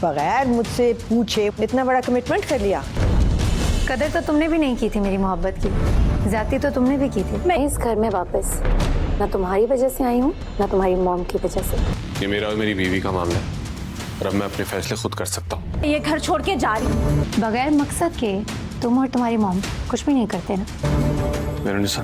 بغیر مجھ سے پوچھے اتنا بڑا کمٹمنٹ کر لیا. قدر تو تم نے بھی نہیں کی تھی میری محبت کی, زیادتی تو تم نے بھی کی تھی. میں اس گھر میں واپس نہ تمہاری وجہ سے آئی ہوں نہ تمہاری موم کی وجہ سے. یہ میرا اور میری بیوی کا معاملہ ہے اور اب میں اپنے فیصلے خود کر سکتا ہوں. یہ گھر چھوڑ کے جا رہی ہوں. بغیر مقصد کے تم اور تمہاری موم کچھ بھی نہیں کرتے نا. میرونسا,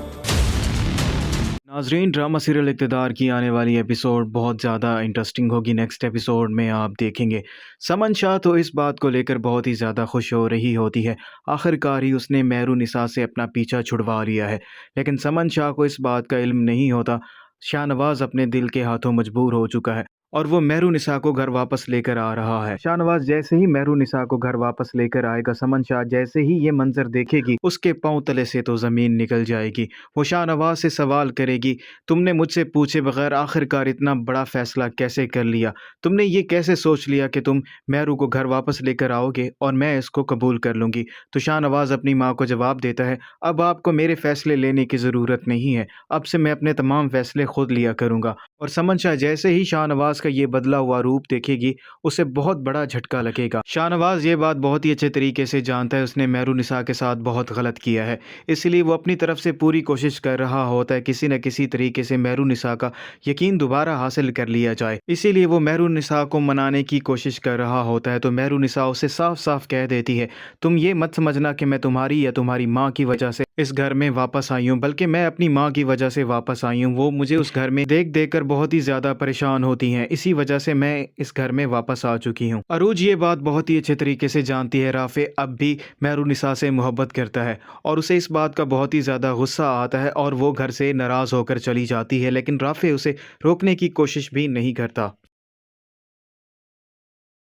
ناظرین, ڈرامہ سیریل اقتدار کی آنے والی ایپیسوڈ بہت زیادہ انٹرسٹنگ ہوگی. نیکسٹ ایپیسوڈ میں آپ دیکھیں گے سمن شاہ تو اس بات کو لے کر بہت ہی زیادہ خوش ہو رہی ہوتی ہے. آخر کار ہی اس نے مہرونسا سے اپنا پیچھا چھڑوا لیا ہے, لیکن سمن شاہ کو اس بات کا علم نہیں ہوتا. شاہ نواز اپنے دل کے ہاتھوں مجبور ہو چکا ہے اور وہ مہرونسا کو گھر واپس لے کر آ رہا ہے. شاہ نواز جیسے ہی مہرونسا کو گھر واپس لے کر آئے گا, سمن شاہ جیسے ہی یہ منظر دیکھے گی اس کے پاؤں تلے سے تو زمین نکل جائے گی. وہ شاہ نواز سے سوال کرے گی, تم نے مجھ سے پوچھے بغیر آخر کار اتنا بڑا فیصلہ کیسے کر لیا؟ تم نے یہ کیسے سوچ لیا کہ تم مہرو کو گھر واپس لے کر آؤ گے اور میں اس کو قبول کر لوں گی؟ تو شاہ نواز اپنی ماں کو جواب دیتا ہے, اب آپ کو میرے فیصلے لینے کی ضرورت نہیں ہے, اب سے میں اپنے تمام فیصلے خود لیا کروں گا. اور سمن شاہ جیسے ہی شاہ نواز کا یہ بدلا ہوا روپ دیکھے گی اسے بہت بڑا جھٹکا لگے گا. شاہ نواز یہ بات بہت ہی اچھے طریقے سے جانتا ہے, اس نے مہرونسا کے ساتھ بہت غلط کیا ہے, اس لیے وہ اپنی طرف سے پوری کوشش کر رہا ہوتا ہے کسی نہ کسی طریقے سے مہرونسا کا یقین دوبارہ حاصل کر لیا جائے. اسی لیے وہ مہرونسا کو منانے کی کوشش کر رہا ہوتا ہے. تو مہرونسا اسے صاف صاف کہہ دیتی ہے, تم یہ مت سمجھنا کہ میں تمہاری یا تمہاری ماں کی وجہ سے اس گھر میں واپس آئی ہوں, بلکہ میں اپنی ماں کی وجہ سے واپس آئی ہوں. وہ مجھے اس گھر میں دیکھ دیکھ کر بہت ہی زیادہ پریشان ہوتی ہیں, اسی وجہ سے میں اس گھر میں واپس آ چکی ہوں. عروج یہ بات بہت ہی اچھے طریقے سے جانتی ہے. رافع اب بھی مہرونسا سے محبت کرتا ہے اور اسے اس بات کا بہت ہی زیادہ غصہ آتا ہے اور وہ گھر سے ناراض ہو کر چلی جاتی ہے, لیکن رافع اسے روکنے کی کوشش بھی نہیں کرتا.